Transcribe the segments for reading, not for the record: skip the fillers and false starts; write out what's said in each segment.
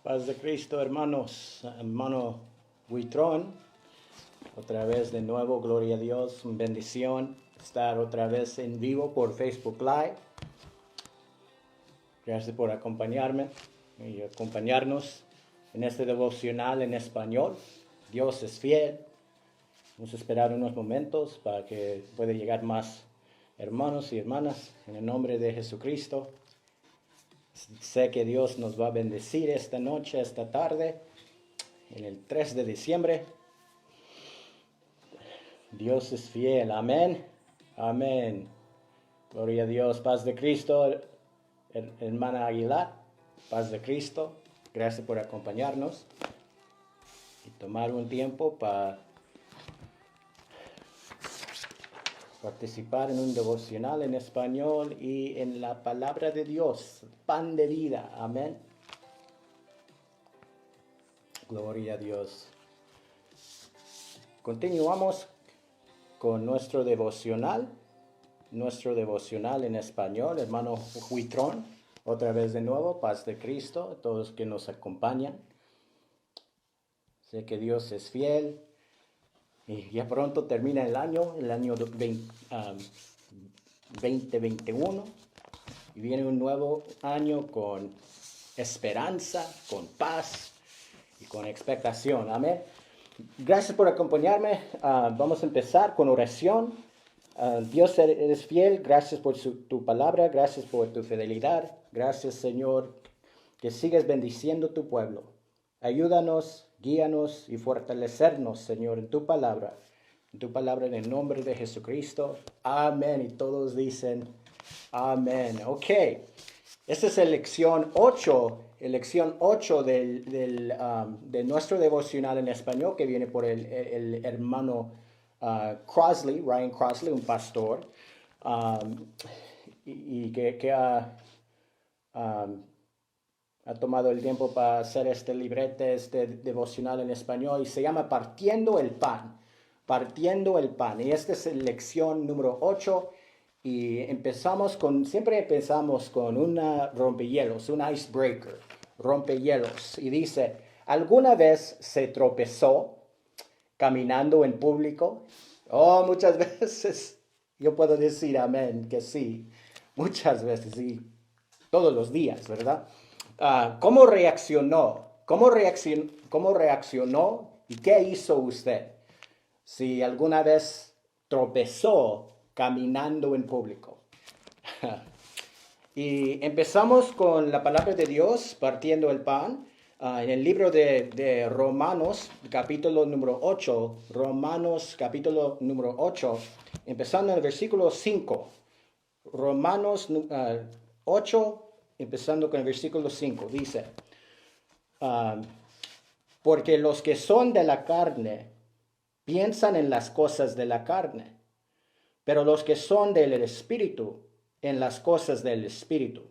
Paz de Cristo, hermanos, hermano Huitrón, otra vez de nuevo, gloria a Dios, bendición estar otra vez en vivo por Facebook Live. Gracias por acompañarme y acompañarnos en este devocional en español. Dios es fiel. Vamos a esperar unos momentos para que pueda llegar más hermanos y hermanas en el nombre de Jesucristo. Sé que Dios nos va a bendecir esta noche, esta tarde, en el 3 de diciembre. Dios es fiel, amén, amén. Gloria a Dios, paz de Cristo, hermana Aguilar, paz de Cristo. Gracias por acompañarnos y tomar un tiempo para participar en un devocional en español y en la palabra de Dios, pan de vida, amén. Gloria a Dios. Continuamos con nuestro devocional en español, hermano Huitrón, otra vez de nuevo, paz de Cristo, a todos que nos acompañan. Sé que Dios es fiel y ya pronto termina el año 2021 y viene un nuevo año con esperanza, con paz y con expectación, amén. Gracias por acompañarme. Vamos a empezar con oración. Dios, eres fiel. Gracias por tu palabra. Gracias por tu fidelidad. Gracias, Señor, que sigues bendiciendo tu pueblo. Ayúdanos, guíanos y fortalecernos, Señor, en tu palabra. En tu palabra, en el nombre de Jesucristo. Amén. Y todos dicen amén. Ok. Esta es lección 8 de nuestro devocional en español que viene por el hermano Ryan Crosley, un pastor, y que ha tomado el tiempo para hacer este librete, este devocional en español, y se llama Partiendo el Pan. Partiendo el Pan. Y esta es la lección número 8. Y siempre empezamos con una rompehielos, un icebreaker, rompehielos. Y dice, ¿alguna vez se tropezó caminando en público? Oh, muchas veces. Yo puedo decir amén, que sí. Muchas veces, sí. Todos los días, ¿verdad? ¿Cómo reaccionó? ¿Cómo reaccionó? ¿Y qué hizo usted? Si alguna vez tropezó caminando en público. Y empezamos con la palabra de Dios, partiendo el pan, en el libro de Romanos, capítulo número 8, empezando en el versículo 5. Romanos 8, empezando con el versículo 5, dice, porque los que son de la carne piensan en las cosas de la carne, pero los que son del Espíritu, en las cosas del Espíritu.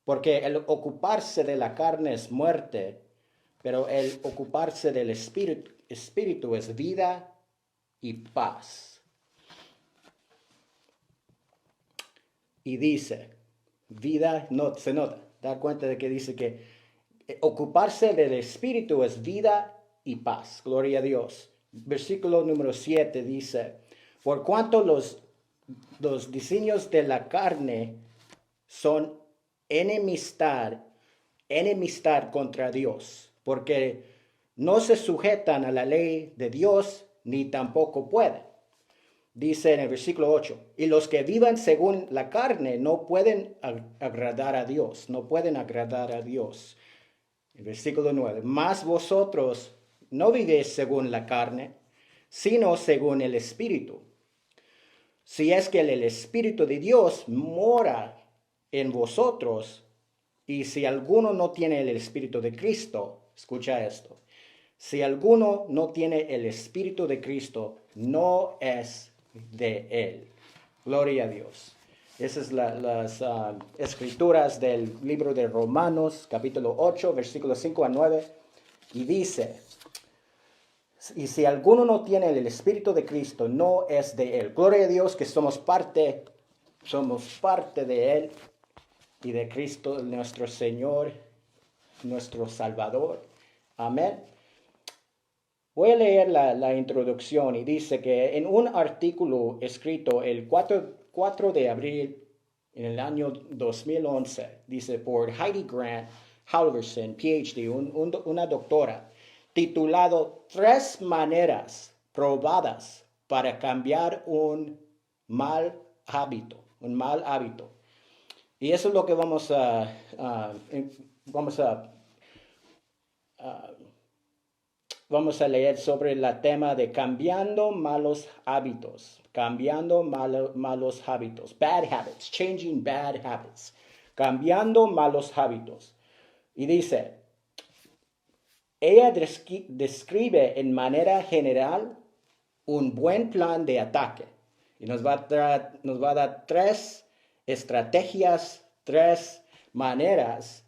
Porque el ocuparse de la carne es muerte, pero el ocuparse del Espíritu es vida y paz. Y dice, vida, no se nota, dar cuenta de que dice que ocuparse del Espíritu es vida y paz. Gloria a Dios. Versículo número 7 dice, por cuanto los designios de la carne son enemistad contra Dios, porque no se sujetan a la ley de Dios, ni tampoco pueden. Dice en el versículo 8, y los que vivan según la carne no pueden agradar a Dios, El versículo 9, mas vosotros no vivéis según la carne, sino según el Espíritu. Si es que el Espíritu de Dios mora en vosotros, y si alguno no tiene el Espíritu de Cristo, escucha esto, si alguno no tiene el Espíritu de Cristo, no es de él. Gloria a Dios. Esas son las escrituras del libro de Romanos, capítulo 8, versículos 5 a 9, y dice, y si alguno no tiene el Espíritu de Cristo, no es de él. Gloria a Dios que somos parte de él y de Cristo nuestro Señor. nuestro Salvador. Amén. Voy a leer la introducción y dice que en un artículo escrito el 4 de abril en el año 2011, dice por Heidi Grant Halverson, PhD, una doctora, titulado Tres maneras probadas para cambiar un mal hábito. Y eso es lo que vamos a leer sobre el tema de cambiando malos hábitos. Malos hábitos. Bad habits. Changing bad habits. Cambiando malos hábitos. Y dice, ella describe en manera general un buen plan de ataque. Y nos va a dar tres estrategias, tres maneras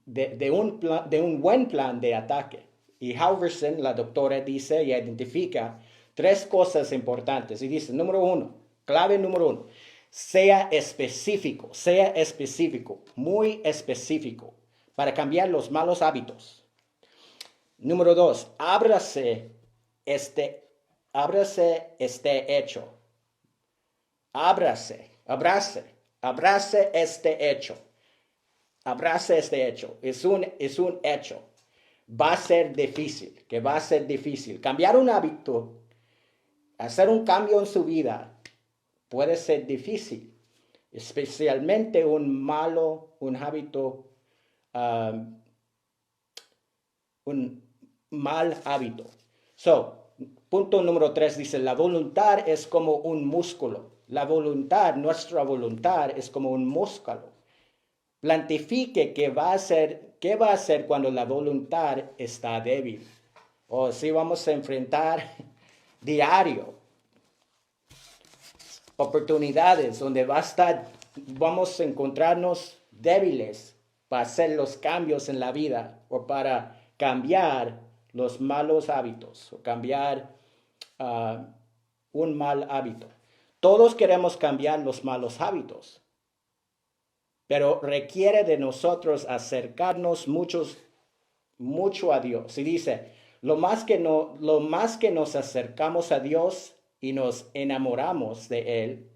de un buen plan de ataque. Y Halverson, la doctora, dice y identifica tres cosas importantes. Y dice, clave número uno, sea específico, muy específico, para cambiar los malos hábitos. Número dos, ábrase este hecho. Abrace este hecho. Abrace este hecho. Es un hecho. Va a ser difícil. Cambiar un hábito, hacer un cambio en su vida, puede ser difícil. Especialmente un hábito, un mal hábito. Punto número 3 dice, la voluntad es como un músculo. Nuestra voluntad es como un músculo. Plantifique qué va a hacer cuando la voluntad está débil. O si vamos a enfrentar diario oportunidades donde vamos a encontrarnos débiles para hacer los cambios en la vida o para cambiar los malos hábitos o cambiar un mal hábito. Todos queremos cambiar los malos hábitos, pero requiere de nosotros acercarnos mucho a Dios. Y dice, lo más que nos acercamos a Dios y nos enamoramos de Él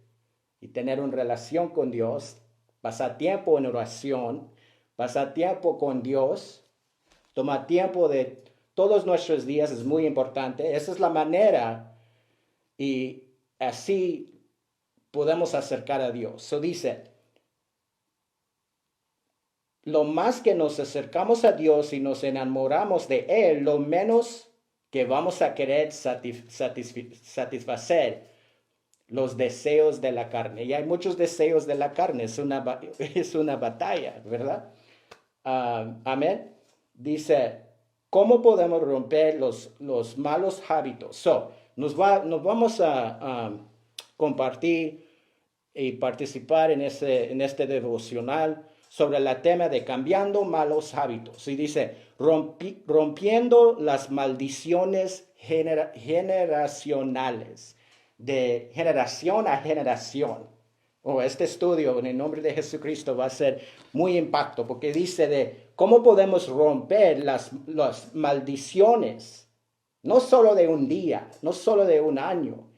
y tener una relación con Dios, pasar tiempo en oración, pasar tiempo con Dios, tomar tiempo de todos nuestros días es muy importante. Esa es la manera y así podemos acercar a Dios. Dice, lo más que nos acercamos a Dios y nos enamoramos de Él, lo menos que vamos a querer satisfacer los deseos de la carne. Y hay muchos deseos de la carne, es una batalla, ¿verdad? Amén. Dice, ¿cómo podemos romper los malos hábitos? Nos vamos a compartir y participar en este devocional sobre el tema de cambiando malos hábitos. Y dice, rompiendo las maldiciones generacionales, de generación a generación. Este estudio en el nombre de Jesucristo va a ser muy impacto porque dice de cómo podemos romper las maldiciones, no solo de un día, no solo de un año,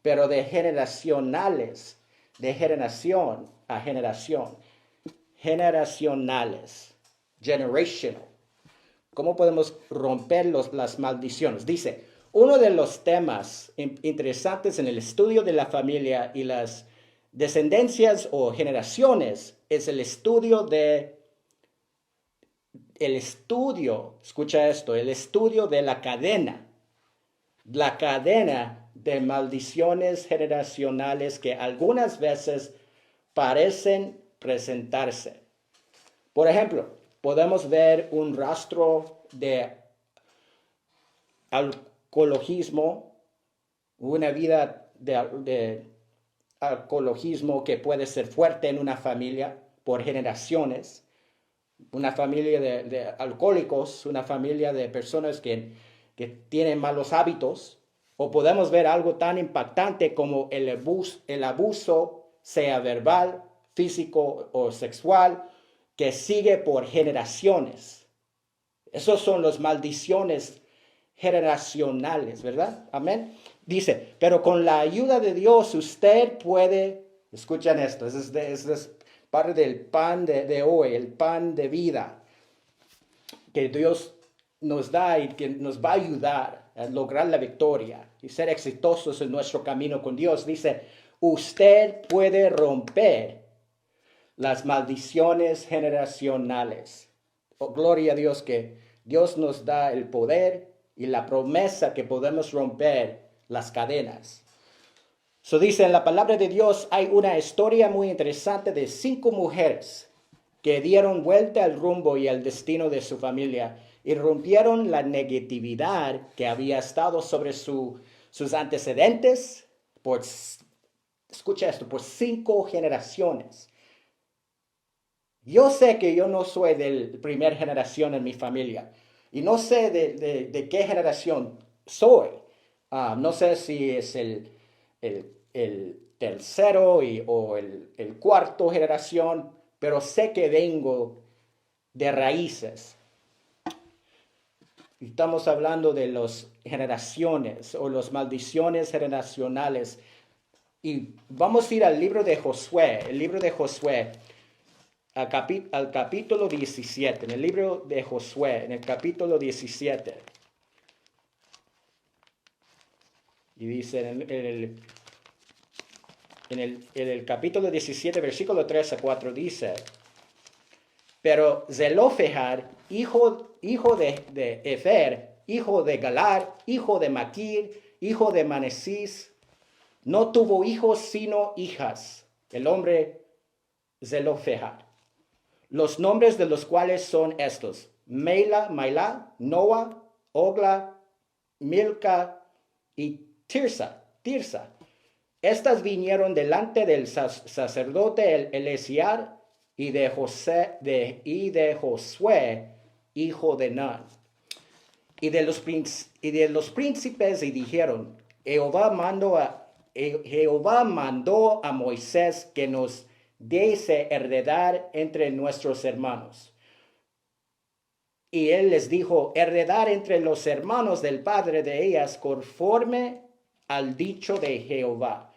pero de generacionales, de generación a generación. Generacionales, generational. ¿Cómo podemos romper las maldiciones? Dice, uno de los temas interesantes en el estudio de la familia y las descendencias o generaciones es el estudio, escucha esto, el estudio de la cadena de maldiciones generacionales que algunas veces parecen presentarse. Por ejemplo, podemos ver un rastro de alcoholismo, una vida de alcoholismo que puede ser fuerte en una familia por generaciones, una familia de alcohólicos, una familia de personas que tienen malos hábitos, o podemos ver algo tan impactante como el abuso, sea verbal, físico o sexual, que sigue por generaciones. Esos son las maldiciones generacionales, ¿verdad? Amén. Dice, pero con la ayuda de Dios usted puede, escuchen esto, es parte del pan de hoy, el pan de vida que Dios nos da y que nos va a ayudar a lograr la victoria y ser exitosos en nuestro camino con Dios. Dice, usted puede romper las maldiciones generacionales. Oh, gloria a Dios que Dios nos da el poder y la promesa que podemos romper las cadenas. So dice, en la palabra de Dios hay una historia muy interesante de 5 mujeres que dieron vuelta al rumbo y al destino de su familia y rompieron la negatividad que había estado sobre sus antecedentes escucha esto, por 5 generaciones. Yo sé que yo no soy de primera generación en mi familia y no sé de qué generación soy. No sé si es el tercero o el cuarto generación, pero sé que vengo de raíces. Estamos hablando de las generaciones o las maldiciones generacionales. Y vamos a ir al libro de Josué, el libro de Josué, al capítulo 17, en el libro de Josué, en el capítulo 17. Y dice en el capítulo 17, versículo 3 a 4, dice, pero Zelofehad, hijo de Efer, hijo de Galar, hijo de Maquir, hijo de Manasís, no tuvo hijos sino hijas, el hombre Zelofehad. Los nombres de los cuales son estos: Maila, Noa, Ogla, Milca y Tirsa. Estas vinieron delante del sacerdote Eliezer y de Josué, hijo de Nun, y de los príncipes, y dijeron: Jehová mandó a Moisés que nos diese heredar entre nuestros hermanos. Y él les dijo: heredar entre los hermanos del padre de ellas conforme al dicho de Jehová.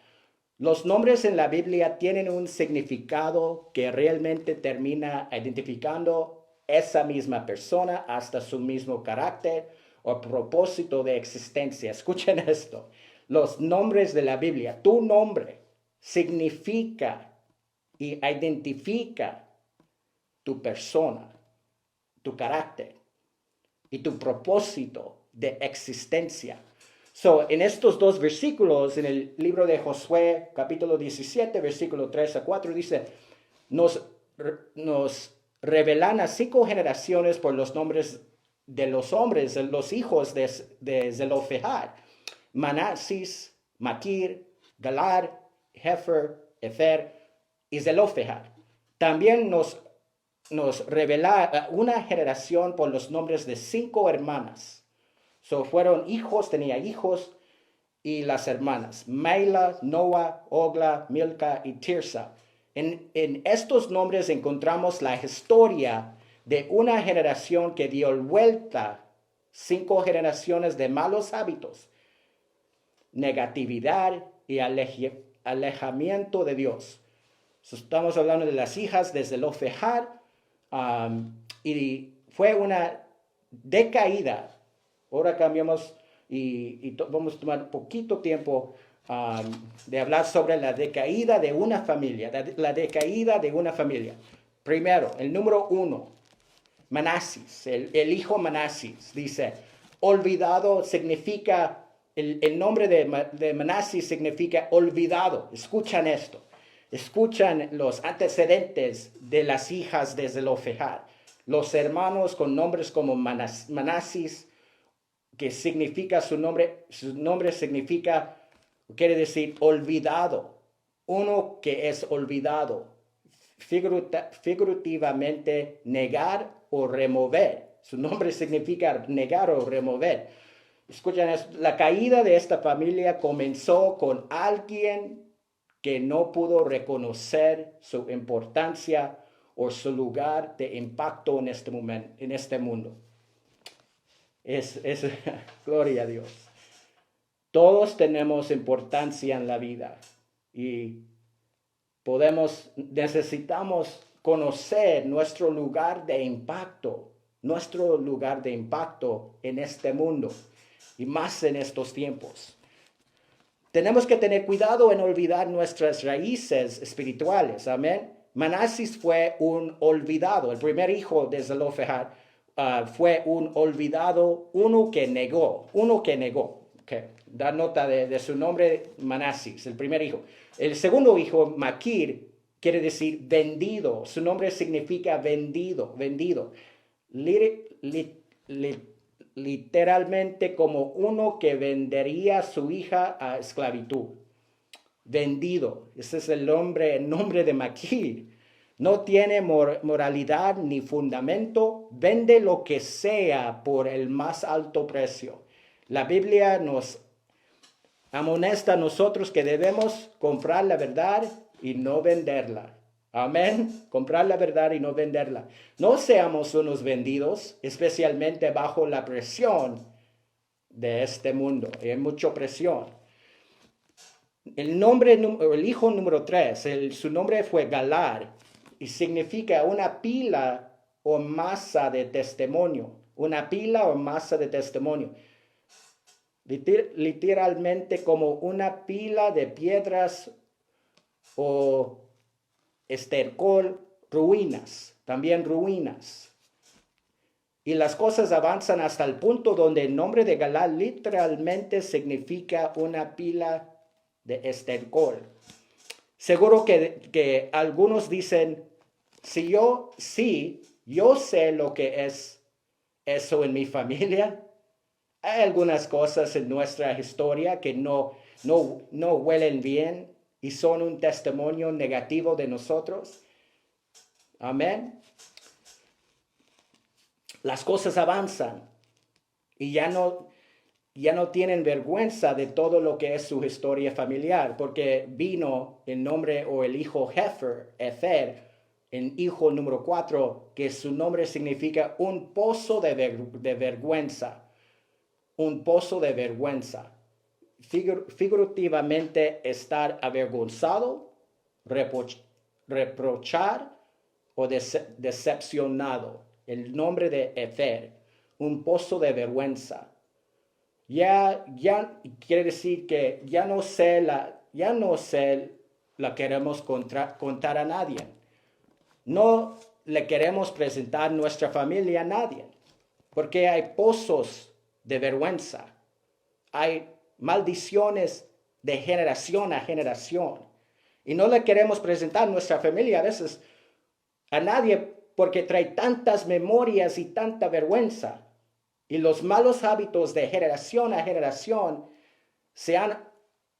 Los nombres en la Biblia tienen un significado que realmente termina identificando esa misma persona hasta su mismo carácter o propósito de existencia. Escuchen esto. Los nombres de la Biblia, tu nombre significa y identifica tu persona, tu carácter y tu propósito de existencia. So, en estos 2 versículos, en el libro de Josué, capítulo 17, versículo 3 a 4, dice, nos revelan a 5 generaciones por los nombres de los hombres, de los hijos de Zelofehad: Manasís, Maquir, Galar, Efer y Zelofehad. También nos revela una generación por los nombres de 5 hermanas. Tenía hijos y las hermanas, Maila, Noa, Ogla, Milca y Tirsa. En estos nombres encontramos la historia de una generación que dio vuelta 5 generaciones de malos hábitos, negatividad y alejamiento de Dios. Estamos hablando de las hijas de Zelofehad, y fue una decaída. Ahora cambiamos y vamos a tomar poquito tiempo de hablar sobre la decaída de una familia. La decaída de una familia. Primero, el número 1, Manasís, el hijo Manasís. Dice, olvidado significa, el nombre de Manasís significa olvidado. Escuchan esto. Escuchan los antecedentes de las hijas de Zelofehad. Los hermanos con nombres como Manasís, que significa su nombre significa, quiere decir olvidado, uno que es olvidado, figurativamente negar o remover. Su nombre significa negar o remover. Escuchen, la caída de esta familia comenzó con alguien que no pudo reconocer su importancia o su lugar de impacto en este mundo. Es gloria a Dios. Todos tenemos importancia en la vida y necesitamos conocer nuestro lugar de impacto en este mundo y más en estos tiempos. Tenemos que tener cuidado en olvidar nuestras raíces espirituales, amén. Manasés fue un olvidado, el primer hijo de Zelofehad fue un olvidado, uno que negó. Okay. Da nota de su nombre, Manasés, el primer hijo. El segundo hijo, Maquir, quiere decir vendido. Su nombre significa vendido. Literalmente como uno que vendería a su hija a esclavitud. Vendido. Ese es el nombre de Maquir. No tiene moralidad ni fundamento. Vende lo que sea por el más alto precio. La Biblia nos amonesta a nosotros que debemos comprar la verdad y no venderla. Amén. Comprar la verdad y no venderla. No seamos unos vendidos, especialmente bajo la presión de este mundo. Hay mucha presión. El hijo número 3, su nombre fue Galar y significa una pila o masa de testimonio. Una pila o masa de testimonio. Literalmente como una pila de piedras o estercol, también ruinas. Y las cosas avanzan hasta el punto donde el nombre de Galar literalmente significa una pila de estercol. Seguro que algunos dicen, yo sé lo que es eso en mi familia. Hay algunas cosas en nuestra historia que no huelen bien y son un testimonio negativo de nosotros. Amén. Las cosas avanzan y ya no tienen vergüenza de todo lo que es su historia familiar, porque vino el nombre o el hijo Efer, el hijo número 4, que su nombre significa un pozo de vergüenza. Un pozo de vergüenza. Figurativamente estar avergonzado, reprochar o decepcionado. El nombre de Efer, un pozo de vergüenza. Ya quiere decir que ya no se la queremos contar a nadie. No le queremos presentar nuestra familia a nadie, porque hay pozos de vergüenza. Hay maldiciones de generación a generación. Y no le queremos presentar nuestra familia a veces a nadie porque trae tantas memorias y tanta vergüenza. Y los malos hábitos de generación a generación se han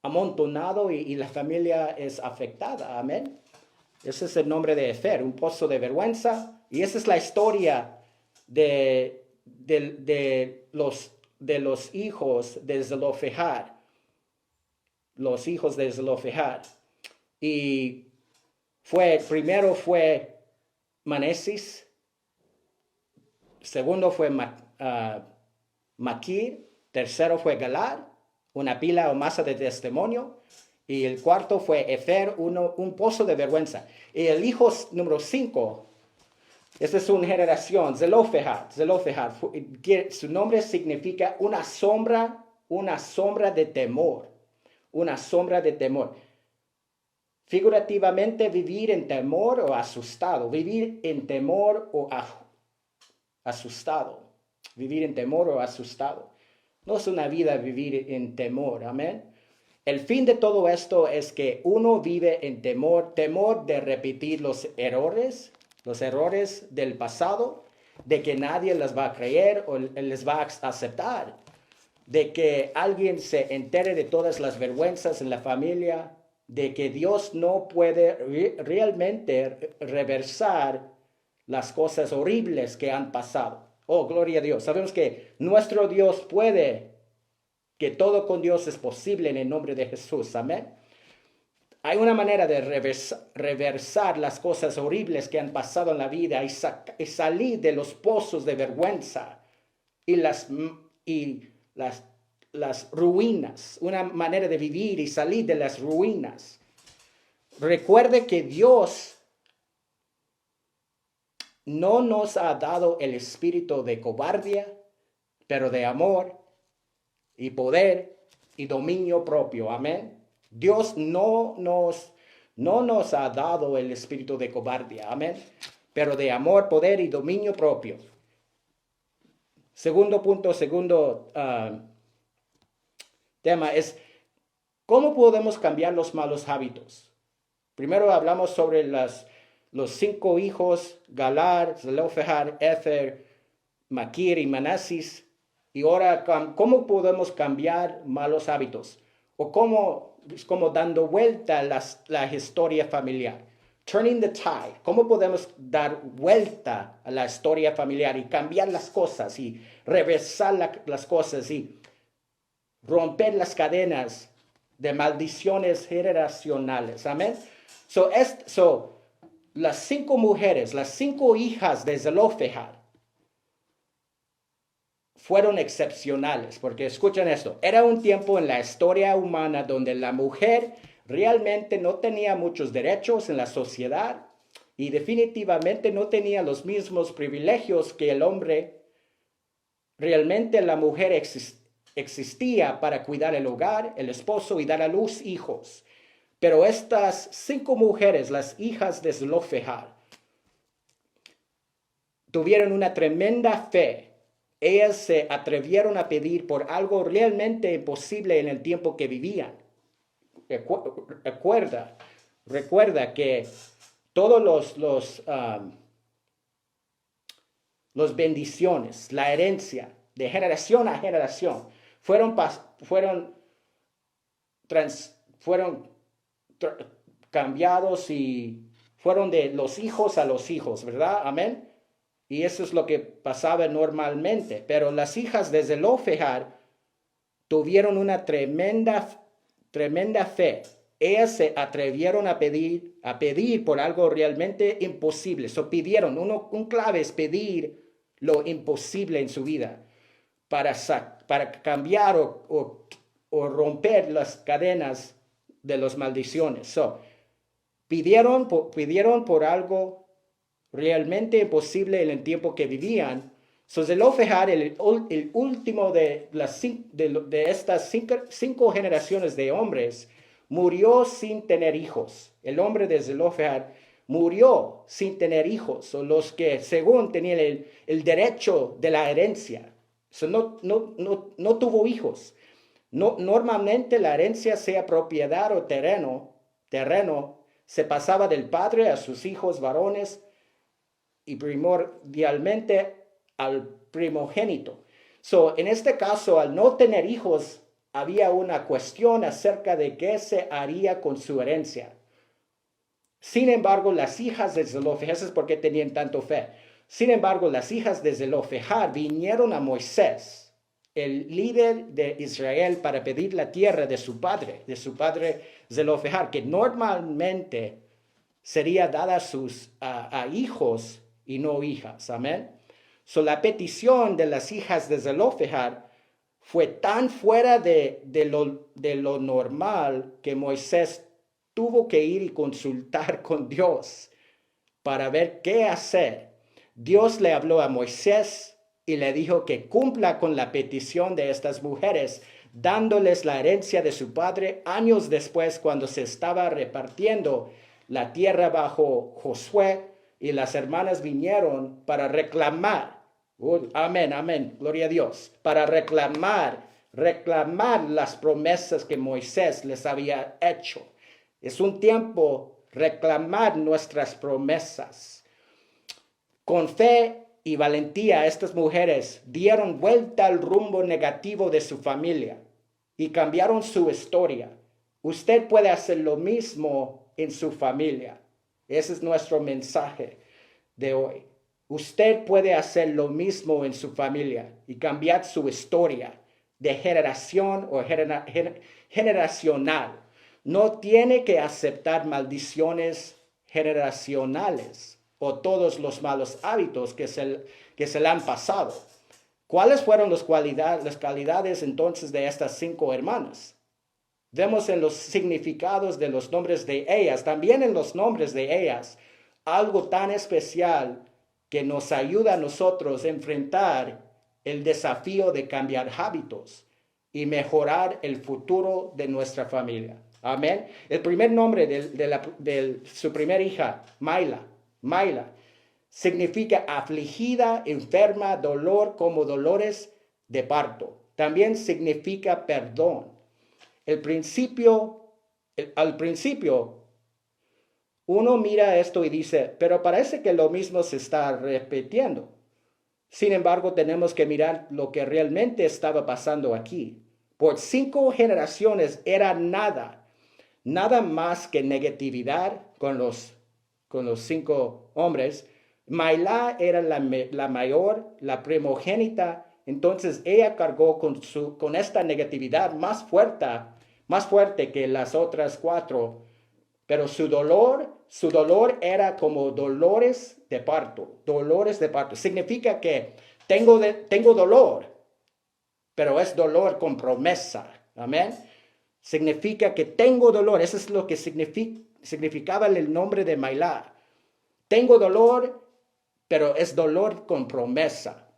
amontonado y la familia es afectada. Amén. Ese es el nombre de Efer, un pozo de vergüenza. Y esa es la historia de los hijos de Zelofehad. Los hijos de Zelofehad. Y primero fue Manasés, segundo fue Maquir, tercero fue Galar, una pila o masa de testimonio, y el cuarto fue Efer, un pozo de vergüenza. Y el hijo número 5, esta es una generación, Zelofehad, su nombre significa una sombra de temor, una sombra de temor. Figurativamente, vivir en temor o asustado. Vivir en temor o asustado. Vivir en temor o asustado. No es una vida vivir en temor. Amén. El fin de todo esto es que uno vive en temor de repetir los errores del pasado, de que nadie les va a creer o les va a aceptar, de que alguien se entere de todas las vergüenzas en la familia, de que Dios no puede realmente reversar las cosas horribles que han pasado. Oh, gloria a Dios. Sabemos que nuestro Dios puede, que todo con Dios es posible en el nombre de Jesús. Amén. Hay una manera de reversar las cosas horribles que han pasado en la vida y salir de los pozos de vergüenza y las ruinas, una manera de vivir y salir de las ruinas. Recuerde que Dios no nos ha dado el espíritu de cobardía, pero de amor y poder y dominio propio. Amén. Dios no nos ha dado el espíritu de cobardía. Amén. Pero de amor, poder y dominio propio. Segundo punto, tema es cómo podemos cambiar los malos hábitos. Primero hablamos sobre los 5 hijos, Galar, Zelofehad, Efer, Maquir y Manasis. Y ahora, ¿cómo podemos cambiar malos hábitos? O cómo dando vuelta la historia familiar. Turning the tide. ¿Cómo podemos dar vuelta a la historia familiar y cambiar las cosas y reversar las cosas y romper las cadenas de maldiciones generacionales? Amén. Las 5 mujeres, las 5 hijas de Zelofehad fueron excepcionales, porque escuchen esto, era un tiempo en la historia humana donde la mujer realmente no tenía muchos derechos en la sociedad y definitivamente no tenía los mismos privilegios que el hombre. Realmente la mujer existía para cuidar el hogar, el esposo y dar a luz hijos. Pero estas 5 mujeres, las hijas de Zelofehad, tuvieron una tremenda fe. Ellas se atrevieron a pedir por algo realmente imposible en el tiempo que vivían. Recuerda que todos los bendiciones, la herencia de generación a generación fueron cambiados y fueron de los hijos a los hijos, ¿verdad? Amén. Y eso es lo que pasaba normalmente. Pero las hijas de Zelofehad tuvieron una tremenda fe. Ellas se atrevieron a pedir por algo realmente imposible. Pidieron, un clave es pedir lo imposible en su vida para cambiar o romper las cadenas de las maldiciones. Pidieron por algo realmente imposible en el tiempo que vivían. Zelofehad, el último de estas 5 generaciones de hombres, murió sin tener hijos. El hombre de Zelofehad murió sin tener hijos, o los que según tenían el derecho de la herencia. No tuvo hijos. Normalmente la herencia, sea propiedad o terreno, se pasaba del padre a sus hijos varones y primordialmente al primogénito. En este caso, al no tener hijos, había una cuestión acerca de qué se haría con su herencia. Sin embargo, las hijas de Zelofehad, eso es porque tenían tanto fe. Sin embargo, las hijas de Zelofehad vinieron a Moisés, el líder de Israel, para pedir la tierra de su padre Zelofehad, que normalmente sería dada a hijos y no hijas. Amén. La petición de las hijas de Zelofehad fue tan fuera de lo normal que Moisés tuvo que ir y consultar con Dios para ver qué hacer. Dios le habló a Moisés y le dijo que cumpla con la petición de estas mujeres, dándoles la herencia de su padre años después, cuando se estaba repartiendo la tierra bajo Josué, y las hermanas vinieron para reclamar. Amén, gloria a Dios. Para reclamar las promesas que Moisés les había hecho. Es un tiempo reclamar nuestras promesas. Con fe y valentía, estas mujeres dieron vuelta al rumbo negativo de su familia y cambiaron su historia. Usted puede hacer lo mismo en su familia. Ese es nuestro mensaje de hoy. Usted puede hacer lo mismo en su familia y cambiar su historia de generación o generacional. No tiene que aceptar maldiciones generacionales o todos los malos hábitos que se le han pasado. ¿Cuáles fueron las calidades entonces de estas 5 hermanas? Vemos en los significados de los nombres de ellas, también en los nombres de ellas, algo tan especial que nos ayuda a nosotros a enfrentar el desafío de cambiar hábitos y mejorar el futuro de nuestra familia. Amén. El primer nombre de su primera hija, Maila, significa afligida, enferma, dolor como dolores de parto. También significa perdón. Al principio, uno mira esto y dice, pero parece que lo mismo se está repitiendo. Sin embargo, tenemos que mirar lo que realmente estaba pasando aquí. Por 5 generaciones era nada más que negatividad con los 5 hombres. Mailá era la mayor, la primogénita, entonces ella cargó con esta negatividad más fuerte que las otras 4, pero su dolor era como dolores de parto. Significa que tengo dolor, pero es dolor con promesa. Amén. Significa que tengo dolor. Eso es lo que significaba el nombre de Mailá. Tengo dolor, pero es dolor con promesa.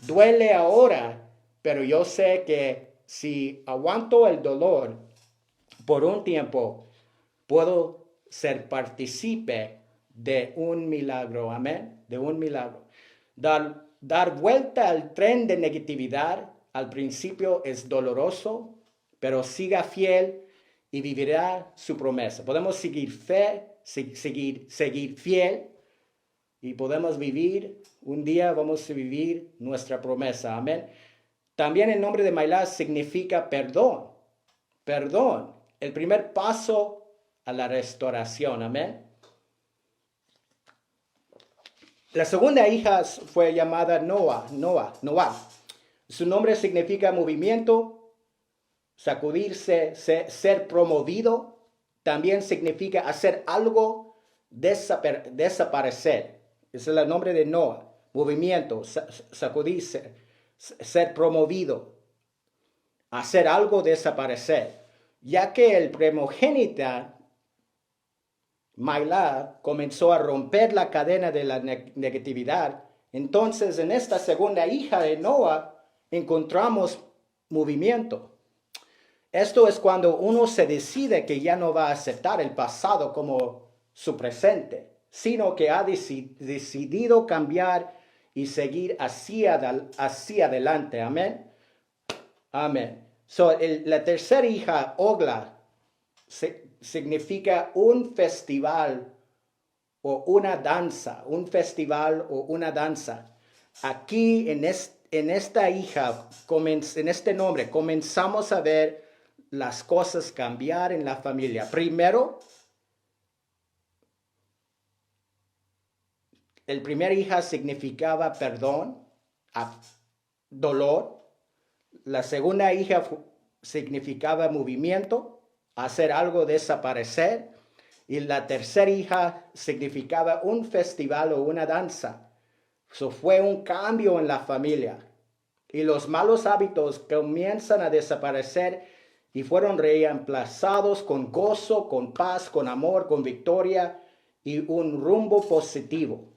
Duele ahora, pero yo sé que si aguanto el dolor por un tiempo, puedo ser partícipe de un milagro. Amén. De un milagro. Dar vuelta al tren de negatividad al principio es doloroso, pero siga fiel y vivirá su promesa. Podemos seguir fiel y podemos vivir, un día vamos a vivir nuestra promesa. Amén. También el nombre de Mailá significa perdón. Perdón. El primer paso a la restauración. Amén. La segunda hija fue llamada Noah. Su nombre significa movimiento, sacudirse, ser promovido. También significa hacer algo desaparecer. Ese es el nombre de Noah. Movimiento, sacudirse, ser promovido, hacer algo desaparecer. Ya que el primogénita Mailá comenzó a romper la cadena de la negatividad, entonces en esta segunda hija de Noah encontramos movimiento. Esto es cuando uno se decide que ya no va a aceptar el pasado como su presente, sino que ha decidido cambiar y seguir hacia adelante. Amén. Amén. La tercera hija, Ogla, significa un festival o una danza. Aquí en esta hija, en este nombre, comenzamos a ver las cosas cambiar en la familia. Primero, el primer hija significaba perdón, dolor. La segunda hija significaba movimiento, hacer algo desaparecer. Y la tercera hija significaba un festival o una danza. Eso fue un cambio en la familia. Y los malos hábitos comienzan a desaparecer y fueron reemplazados con gozo, con paz, con amor, con victoria y un rumbo positivo.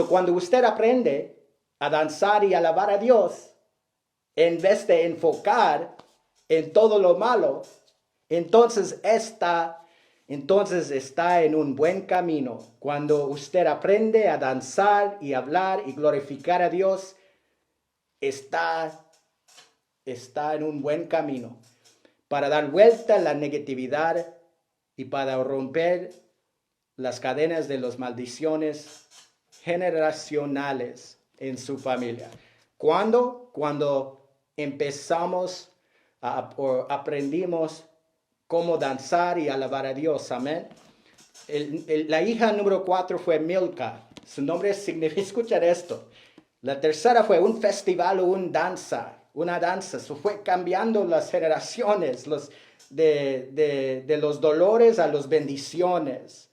Cuando usted aprende a danzar y alabar a Dios, en vez de enfocar en todo lo malo, entonces está en un buen camino. Cuando usted aprende a danzar y hablar y glorificar a Dios, está en un buen camino para dar vuelta a la negatividad y para romper las cadenas de las maldiciones generacionales en su familia. Cuando empezamos aprendimos cómo danzar y alabar a Dios. Amén. La hija número 4 fue Milca. Su nombre significa, escuchar esto. La tercera fue un festival o una danza. Eso fue cambiando las generaciones, de los dolores a las bendiciones.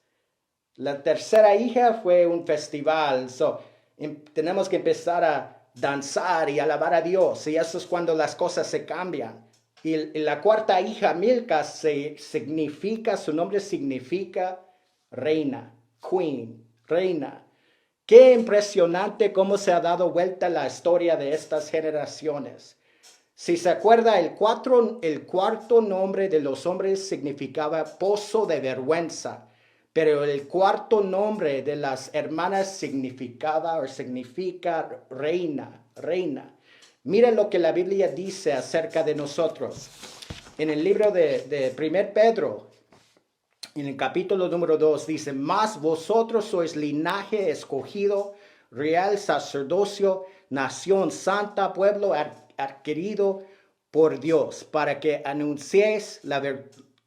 La tercera hija fue un festival. tenemos que empezar a danzar y alabar a Dios. Y eso es cuando las cosas se cambian. Y la cuarta hija, Milca, su nombre significa reina, queen, reina. Qué impresionante cómo se ha dado vuelta la historia de estas generaciones. Si se acuerda, el cuarto nombre de los hombres significaba pozo de vergüenza, pero el cuarto nombre de las hermanas significa reina, reina. Miren lo que la Biblia dice acerca de nosotros. En el libro de 1 Pedro, en el capítulo número 2, dice, mas vosotros sois linaje escogido, real sacerdocio, nación santa, pueblo adquirido por Dios, para que anunciéis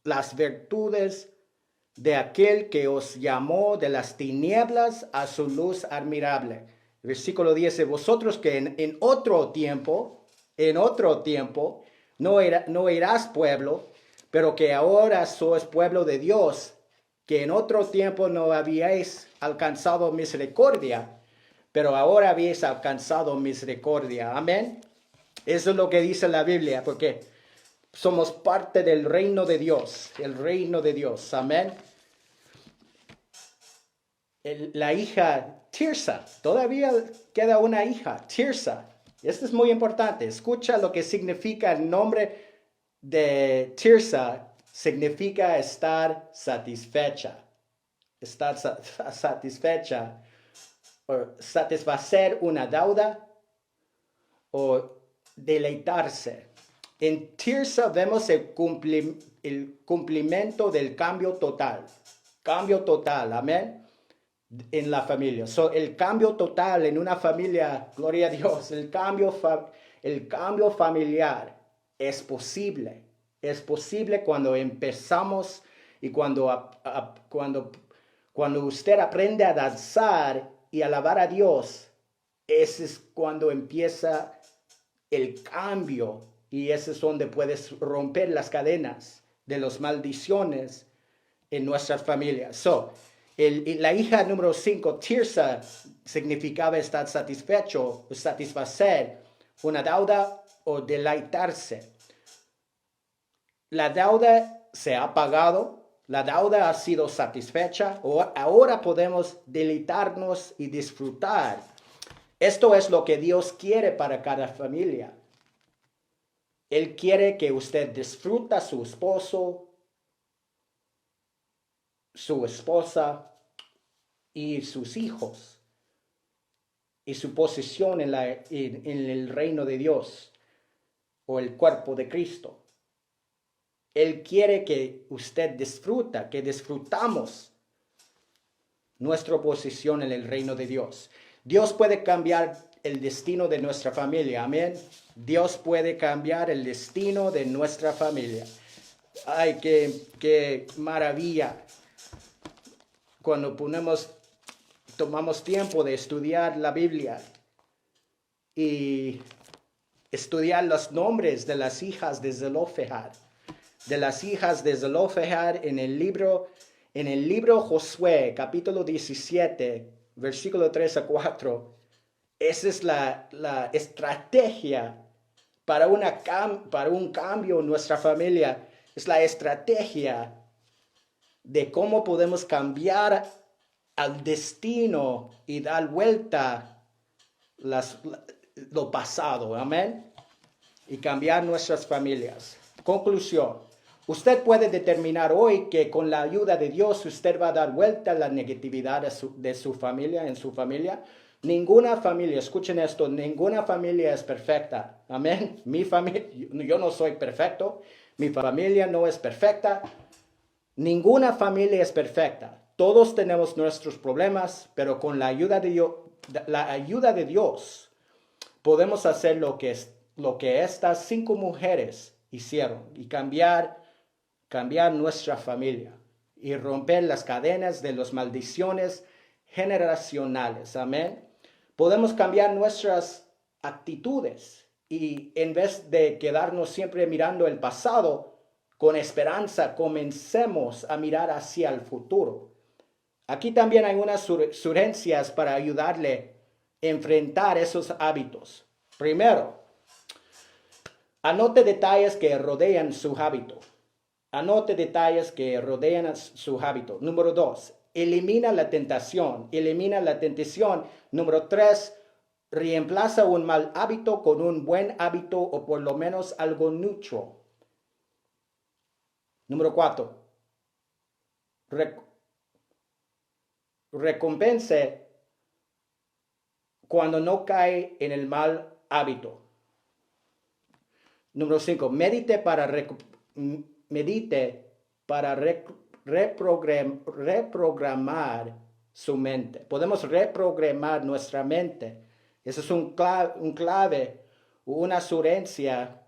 las virtudes de aquel que os llamó de las tinieblas a su luz admirable. Versículo 10, vosotros que en otro tiempo, no eras pueblo, pero que ahora sois pueblo de Dios, que en otro tiempo no habíais alcanzado misericordia, pero ahora habéis alcanzado misericordia. Amén. Eso es lo que dice la Biblia, porque somos parte del reino de Dios, el reino de Dios. Amén. La hija Tirsa, todavía queda una hija, Tirsa. Esto es muy importante. Escucha lo que significa el nombre de Tirsa. Significa estar satisfecha. Estar satisfecha. O satisfacer una deuda. O deleitarse. En Tirsa vemos el cumplimiento del cambio total. Cambio total, amén. En la familia. El cambio total en una familia, gloria a Dios, el cambio familiar es posible. Es posible cuando empezamos y cuando usted aprende a danzar y alabar a Dios. Ese es cuando empieza el cambio y ese es donde puedes romper las cadenas de las maldiciones en nuestras familias. La hija número 5, Tirsa, significaba estar satisfecho, satisfacer una deuda o deleitarse. La deuda se ha pagado, la deuda ha sido satisfecha, ahora podemos deleitarnos y disfrutar. Esto es lo que Dios quiere para cada familia. Él quiere que usted disfruta a su esposo, su esposa y sus hijos y su posición en el reino de Dios o el cuerpo de Cristo. Él quiere que usted que disfrutamos nuestra posición en el reino de Dios. Dios puede cambiar el destino de nuestra familia, amén. Dios puede cambiar el destino de nuestra familia. Ay, qué maravilla. Cuando tomamos tiempo de estudiar la Biblia y estudiar los nombres de las hijas de Zelofehad. De las hijas de Zelofehad en el libro Josué, capítulo 17, versículo 3 a 4. Esa es la estrategia para un cambio en nuestra familia. Es la estrategia de cómo podemos cambiar al destino y dar vuelta lo pasado, amén, y cambiar nuestras familias. Conclusión, usted puede determinar hoy que con la ayuda de Dios usted va a dar vuelta a la negatividad de su familia, en su familia. Ninguna familia, escuchen esto, ninguna familia es perfecta, amén. Mi familia, yo no soy perfecto, mi familia no es perfecta. Ninguna familia es perfecta. Todos tenemos nuestros problemas, pero con la ayuda de Dios podemos hacer lo que estas 5 mujeres hicieron y cambiar nuestra familia y romper las cadenas de las maldiciones generacionales. Amén. Podemos cambiar nuestras actitudes y en vez de quedarnos siempre mirando el pasado, con esperanza comencemos a mirar hacia el futuro. Aquí también hay unas sugerencias para ayudarle enfrentar esos hábitos? Primero, anote detalles que rodean su hábito. Anote detalles que rodean su hábito. Número 2, elimina la tentación. Elimina la tentación. Número 3, reemplaza un mal hábito con un buen hábito o por lo menos algo neutro. Número 4, recompense cuando no cae en el mal hábito. Número 5, medite para reprogramar su mente. Podemos reprogramar nuestra mente. Eso es un clave, una sugerencia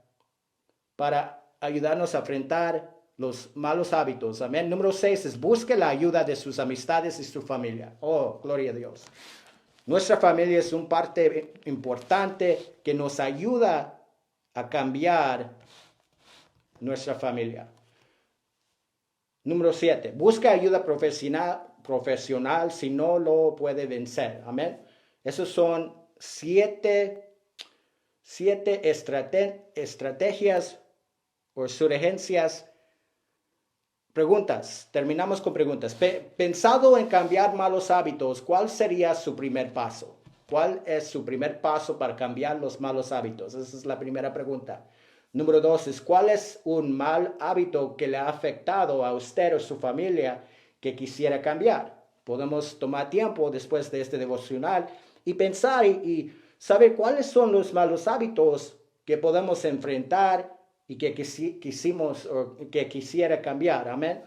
para ayudarnos a enfrentar los malos hábitos. Amén. Número 6 es busque la ayuda de sus amistades y su familia. Oh, gloria a Dios. Nuestra familia es una parte importante que nos ayuda a cambiar nuestra familia. Número 7, busca ayuda profesional si no lo puede vencer. Amén. Esos son siete estrategias o sugerencias. Preguntas. Terminamos con preguntas. Pensado en cambiar malos hábitos, ¿cuál sería su primer paso? ¿Cuál es su primer paso para cambiar los malos hábitos? Esa es la primera pregunta. Número 2 es, ¿cuál es un mal hábito que le ha afectado a usted o su familia que quisiera cambiar? Podemos tomar tiempo después de este devocional y pensar y saber cuáles son los malos hábitos que podemos enfrentar y que quisimos o que quisiera cambiar. Amén.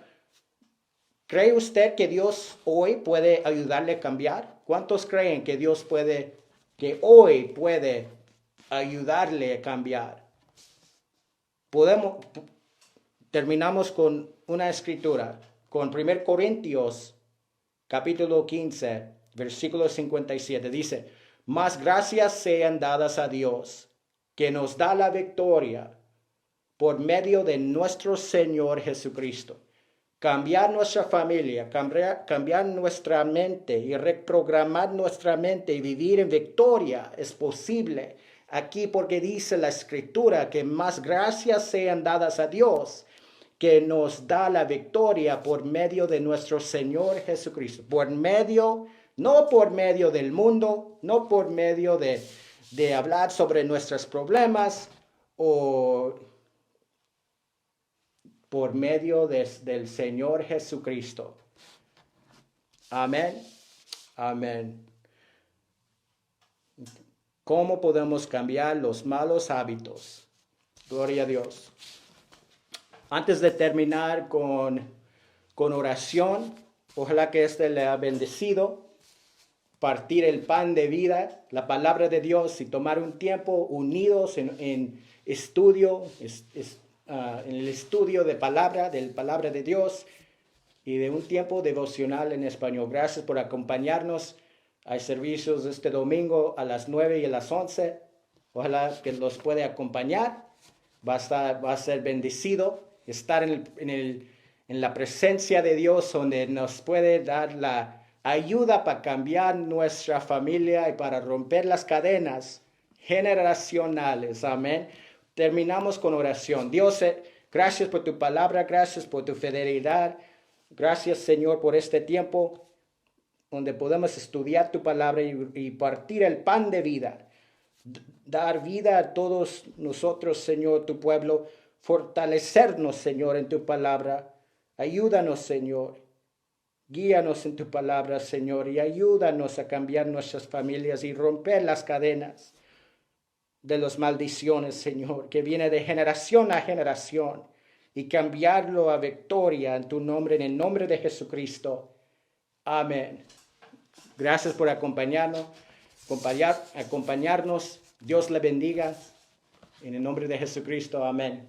¿Cree usted que Dios hoy puede ayudarle a cambiar? ¿Cuántos creen que Dios hoy puede ayudarle a cambiar? Terminamos con una escritura, con 1 Corintios capítulo 15, versículo 57. Dice, mas gracias sean dadas a Dios, que nos da la victoria por medio de nuestro Señor Jesucristo. Cambiar nuestra familia, cambiar nuestra mente y reprogramar nuestra mente y vivir en victoria es posible aquí porque dice la Escritura que más gracias sean dadas a Dios que nos da la victoria por medio de nuestro Señor Jesucristo. No por medio del mundo, no por medio de hablar sobre nuestros problemas o por medio del Señor Jesucristo. Amén. Amén. ¿Cómo podemos cambiar los malos hábitos? Gloria a Dios. Antes de terminar con oración, ojalá que le ha bendecido. Partir el pan de vida, la palabra de Dios y tomar un tiempo unidos en estudio, en el estudio de palabra de Dios y de un tiempo devocional en español. Gracias por acompañarnos. Hay servicios este domingo a las 9 y a las 11. Ojalá que los pueda acompañar. Va a ser bendecido estar en la presencia de Dios, donde nos puede dar la ayuda para cambiar nuestra familia y para romper las cadenas generacionales. Amén. Terminamos con oración. Dios, gracias por tu palabra, gracias por tu fidelidad. Gracias, Señor, por este tiempo donde podemos estudiar tu palabra y partir el pan de vida. Dar vida a todos nosotros, Señor, tu pueblo. Fortalecernos, Señor, en tu palabra. Ayúdanos, Señor. Guíanos en tu palabra, Señor, y ayúdanos a cambiar nuestras familias y romper las cadenas de las maldiciones, Señor, que viene de generación a generación, y cambiarlo a victoria en tu nombre, en el nombre de Jesucristo. Amén. Gracias por acompañarnos. Dios le bendiga. En el nombre de Jesucristo. Amén.